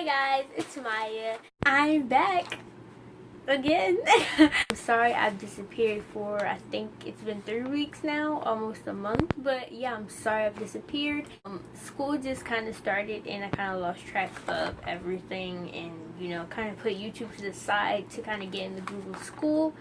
Hi guys, it's Maya. I'm back again. I'm sorry I've disappeared for, I think it's been 3 weeks now, almost a month. But yeah, I'm sorry I've disappeared. School just kind of started and I kind of lost track of everything and, kind of put YouTube to the side to kind of get in the groove of school.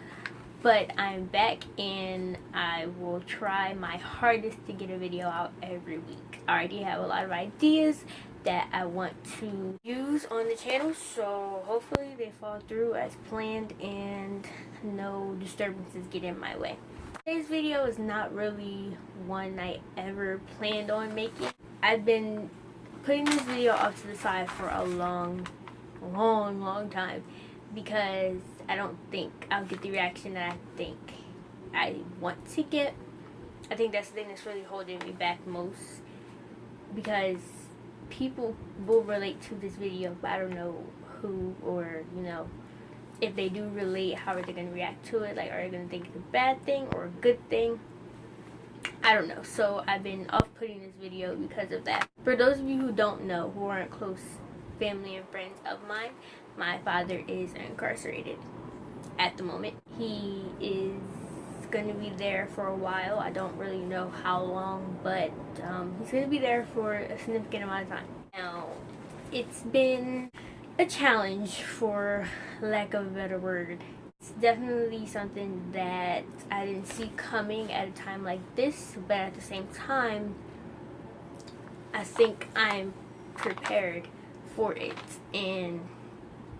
But I'm back and I will try my hardest to get a video out every week. I already have a lot of ideas that I want to use on the channel, so hopefully they fall through as planned and no disturbances get in my way. Today's video is not really one I ever planned on making. I've been putting this video off to the side for a long time because I don't think I'll get the reaction that I think I want to get. I think that's the thing that's really holding me back most, because people will relate to this video, but I don't know who, or if they do relate, how are they going to react to it? Like, are they going to think it's a bad thing or a good thing? I don't know. So I've been off putting this video because of that. For those of you who don't know, who aren't close family and friends of mine, my father is incarcerated at the moment. He is going to be there for a while. I don't really know how long, but he's going to be there for a significant amount of time. Now, it's been a challenge, for lack of a better word. It's definitely something that I didn't see coming at a time like this, but at the same time, I think I'm prepared for it. And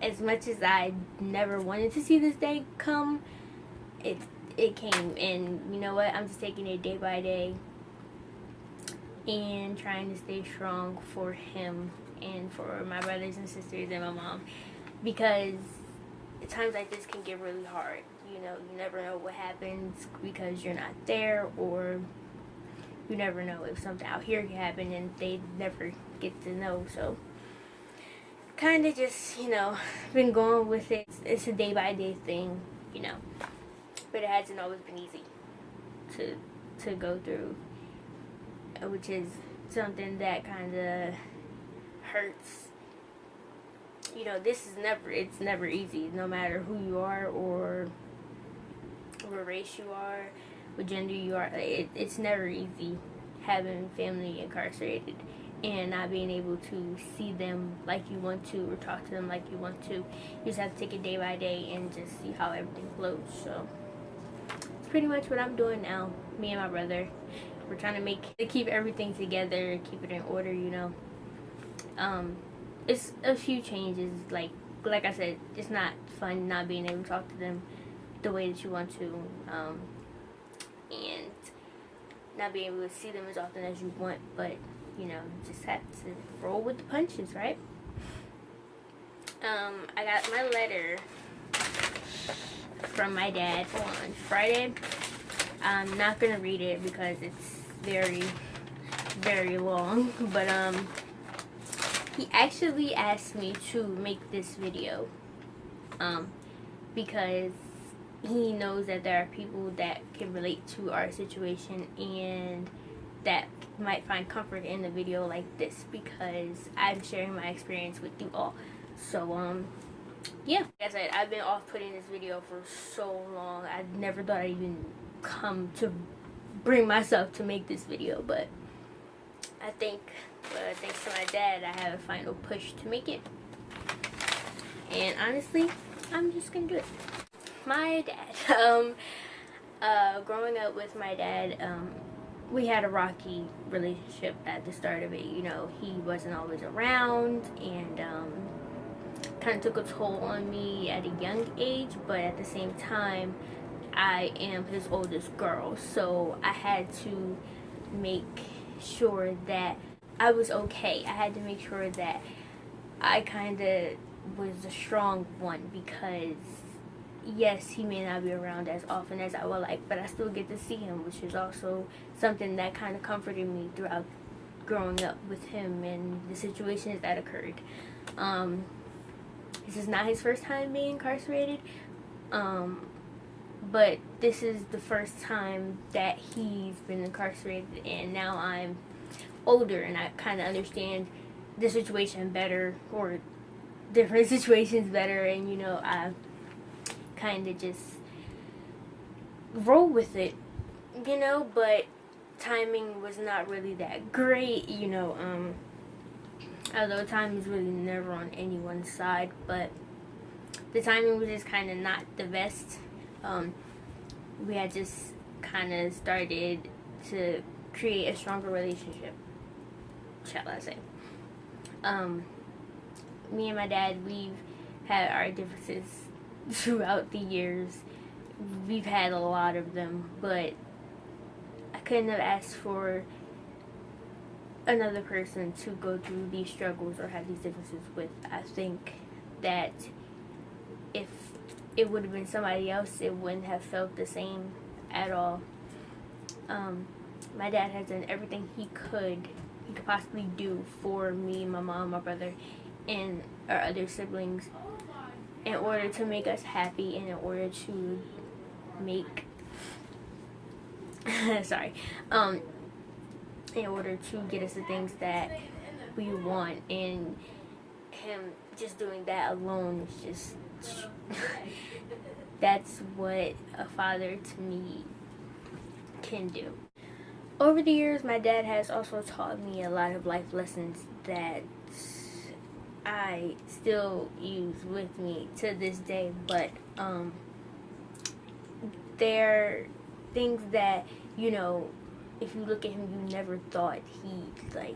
as much as I never wanted to see this day come, it came. And you know what, I'm just taking it day by day and trying to stay strong for him and for my brothers and sisters and my mom, because times like this can get really hard. You never know what happens because you're not there, or you never know if something out here can happen and they never get to know. So kind of just been going with it. It's a day by day thing, but it hasn't always been easy to go through, which is something that kind of hurts. It's never easy, no matter who you are or what race you are, what gender you are. It's never easy having family incarcerated and not being able to see them like you want to, or talk to them like you want to. You just have to take it day by day and just see how everything flows. So it's pretty much what I'm doing now. Me and my brother, we're trying to keep everything together, keep it in order. It's a few changes. Like I said, it's not fun not being able to talk to them the way that you want to, and not being able to see them as often as you want. But just have to roll with the punches, right? I got my letter from my dad on Friday. I'm not gonna read it because it's very, very long, but he actually asked me to make this video because he knows that there are people that can relate to our situation and that might find comfort in a video like this, because I'm sharing my experience with you all. So yeah, like I said, I've been off putting this video for so long. I never thought I'd even come to bring myself to make this video, but I think thanks to my dad, I have a final push to make it. And honestly, I'm just gonna do it. My dad, growing up with my dad, we had a rocky relationship at the start of it. He wasn't always around, and kind of took a toll on me at a young age. But at the same time, I am his oldest girl, so I had to make sure that I was okay. I had to make sure that I kind of was a strong one, because yes, he may not be around as often as I would like, but I still get to see him, which is also something that kind of comforted me throughout growing up with him and the situations that occurred. This is not his first time being incarcerated, but this is the first time that he's been incarcerated, and now I'm older and I kind of understand the situation better, or different situations better, and I kind of just roll with it, but timing was not really that great, although time is really never on anyone's side, but the timing was just kind of not the best. We had just kind of started to create a stronger relationship, shall I say. Me and my dad, we've had our differences throughout the years. We've had a lot of them, but I couldn't have asked for another person to go through these struggles or have these differences with. I think that if it would have been somebody else, it wouldn't have felt the same at all. My dad has done everything he could possibly do for me, my mom, my brother, and our other siblings in order to make us happy and in order to make in order to get us the things that we want, and him just doing that alone is just that's what a father to me can do. Over the years, my dad has also taught me a lot of life lessons that I still use with me to this day, but they're things that, if you look at him, you never thought he'd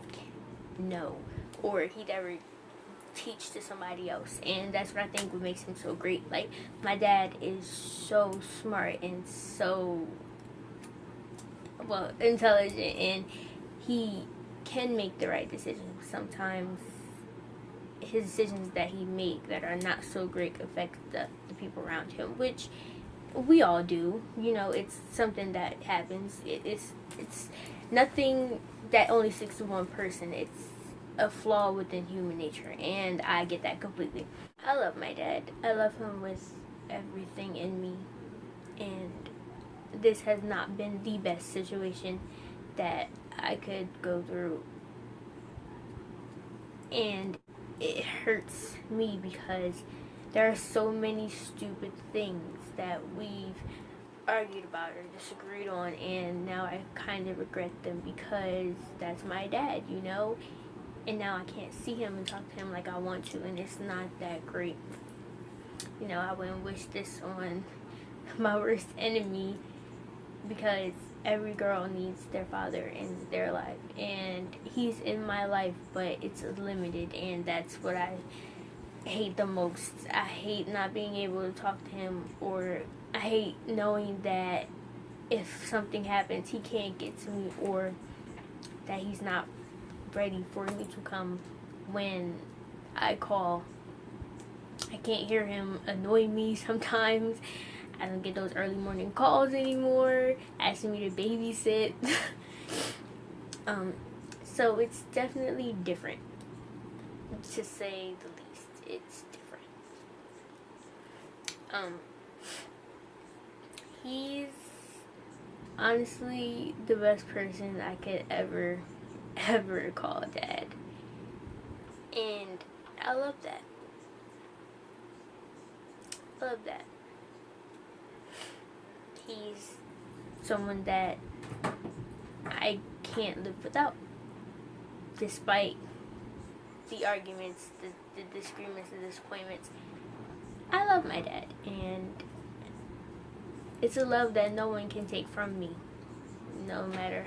know, or he'd ever teach to somebody else. And that's what I think what makes him so great. Like, my dad is so smart and so intelligent, and he can make the right decisions. Sometimes his decisions that he make that are not so great affect the people around him, which we all do. It's something that happens. It's nothing that only sticks to one person. It's a flaw within human nature, and I get that completely. I love my dad. I love him with everything in me, and this has not been the best situation that I could go through, and it hurts me because there are so many stupid things that we've argued about or disagreed on, and now I kind of regret them because that's my dad, and now I can't see him and talk to him like I want to, and it's not that great. I wouldn't wish this on my worst enemy, because every girl needs their father in their life, and he's in my life, but it's limited, and that's what I hate the most. I hate not being able to talk to him, or I hate knowing that if something happens, he can't get to me, or that he's not ready for me to come when I call. I can't hear him annoy me sometimes. I don't get those early morning calls anymore, asking me to babysit. So it's definitely different, to say the least. It's different. He's honestly the best person I could ever call dad. And I love that. Love that. He's someone that I can't live without, despite the arguments, the disagreements, the disappointments. I love my dad, and it's a love that no one can take from me, no matter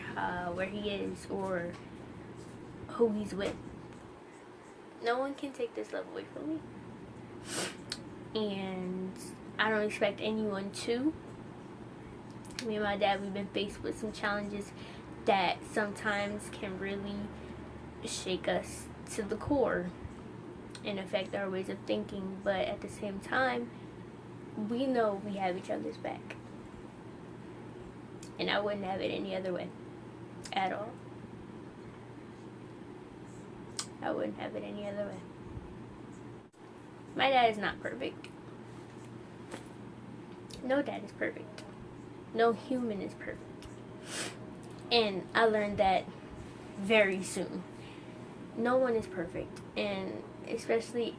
where he is or who he's with. No one can take this love away from me, and I don't expect anyone to. Me and my dad, we've been faced with some challenges that sometimes can really shake us to the core and affect our ways of thinking, but at the same time, we know we have each other's back, and I wouldn't have it any other way at all. I wouldn't have it any other way. My dad is not perfect. No dad is perfect. No human is perfect. And I learned that very soon. No one is perfect. And especially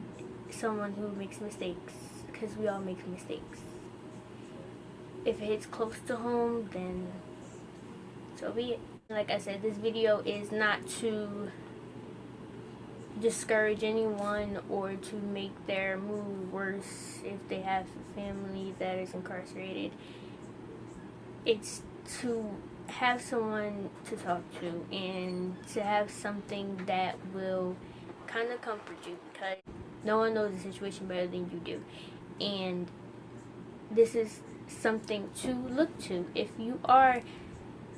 someone who makes mistakes, because we all make mistakes. If it hits close to home, then so be it. Like I said, this video is not to discourage anyone or to make their mood worse if they have a family that is incarcerated. It's to have someone to talk to and to have something that will kind of comfort you, because no one knows the situation better than you do. And this is something to look to. If you are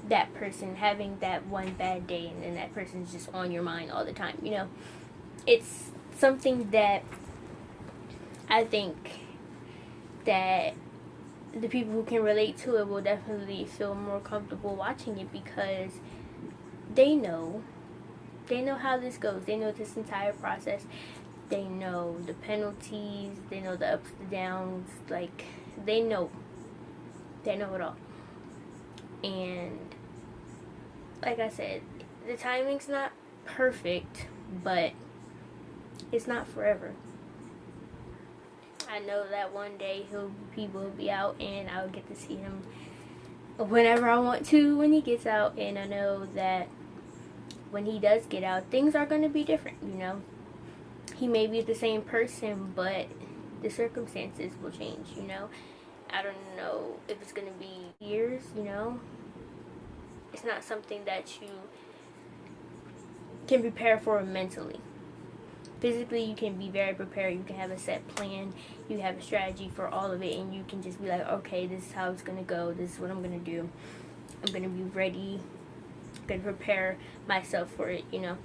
that person having that one bad day and then that person's just on your mind all the time, you know, it's something that I think that the people who can relate to it will definitely feel more comfortable watching it, because they know how this goes. They know this entire process. They know the penalties, they know the ups, the downs, like they know it all. And like I said, the timing's not perfect, but it's not forever. I know that one day he will be out, and I'll get to see him whenever I want to when he gets out. And I know that when he does get out, things are going to be different, you know. He may be the same person, but the circumstances will change, you know. I don't know if it's going to be years, you know. It's not something that you can prepare for mentally. Physically, you can be very prepared. You can have a set plan. You have a strategy for all of it, and you can just be like, okay, this is how it's going to go. This is what I'm going to do. I'm going to be ready. I'm going to prepare myself for it, you know.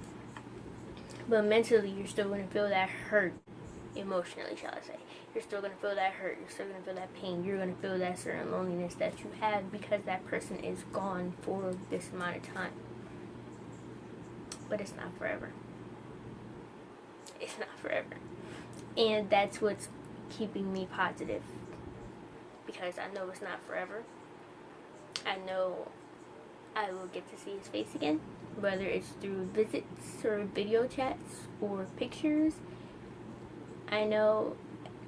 But mentally, you're still going to feel that hurt. Emotionally, shall I say. You're still going to feel that hurt. You're still going to feel that pain. You're going to feel that certain loneliness that you have because that person is gone for this amount of time. But it's not forever. It's not forever. And that's what's keeping me positive, because I know it's not forever. I know I will get to see his face again, whether it's through visits or video chats or pictures. I know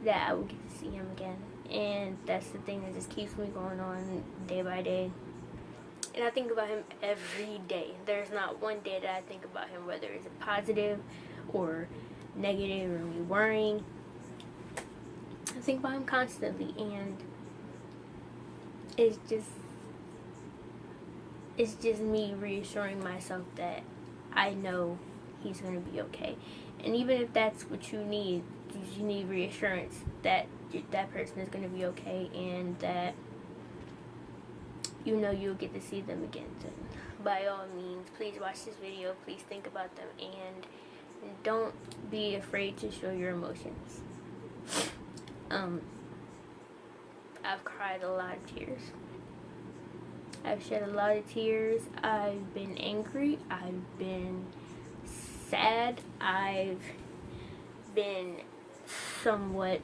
that I will get to see him again, and that's the thing that just keeps me going on day by day. And I think about him every day. There's not one day that I think about him, whether it's a positive or negative or me worrying. I think about him constantly, and it's just me reassuring myself that I know he's going to be okay. And even if that's what you need reassurance that that person is going to be okay, and that you know you'll get to see them again. So by all means, please watch this video. Please think about them, and don't be afraid to show your emotions. I've cried a lot of tears. I've shed a lot of tears. I've been angry. I've been sad. I've been somewhat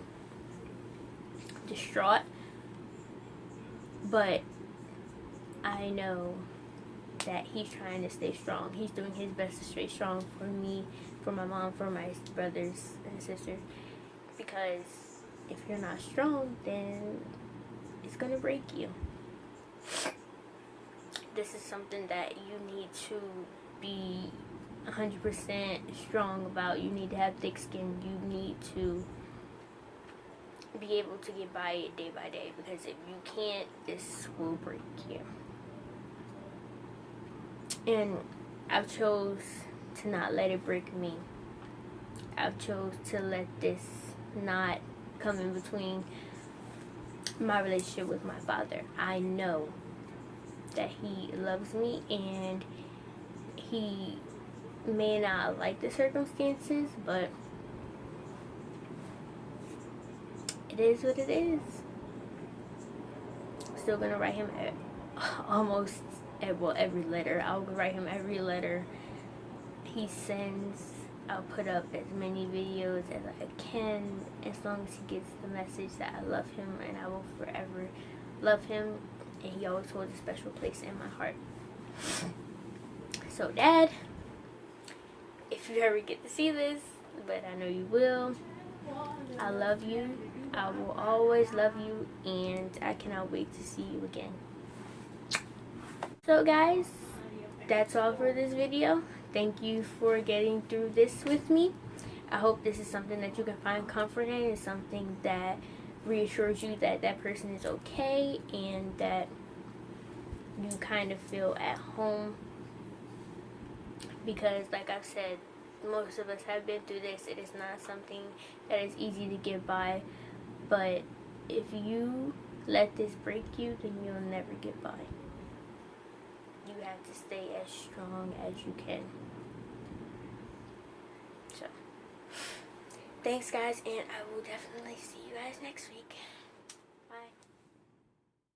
distraught. But I know that he's trying to stay strong. He's doing his best to stay strong for me, for my mom, for my brothers and sisters. Because if you're not strong, then it's going to break you. This is something that you need to be 100% strong about. You need to have thick skin. You need to be able to get by it day by day, because if you can't, this will break you. And I've chose to not let it break me. I've chose to let this not come in between my relationship with my father. I know that he loves me, and he may not like the circumstances, but it is what it is. I'm still gonna write him every letter. I'll write him every letter he sends. I'll put up as many videos as I can, as long as he gets the message that I love him, and I will forever love him, and he always holds a special place in my heart. So Dad, if you ever get to see this, but I know you will, I love you. I will always love you, and I cannot wait to see you again. So guys, that's all for this video. Thank you for getting through this with me. I hope this is something that you can find comfort in. It's something that reassures you that that person is okay and that you kind of feel at home. Because like I've said, most of us have been through this. It is not something that is easy to get by. But if you let this break you, then you'll never get by. You have to stay as strong as you can. So, thanks guys, and I will definitely see you guys next week.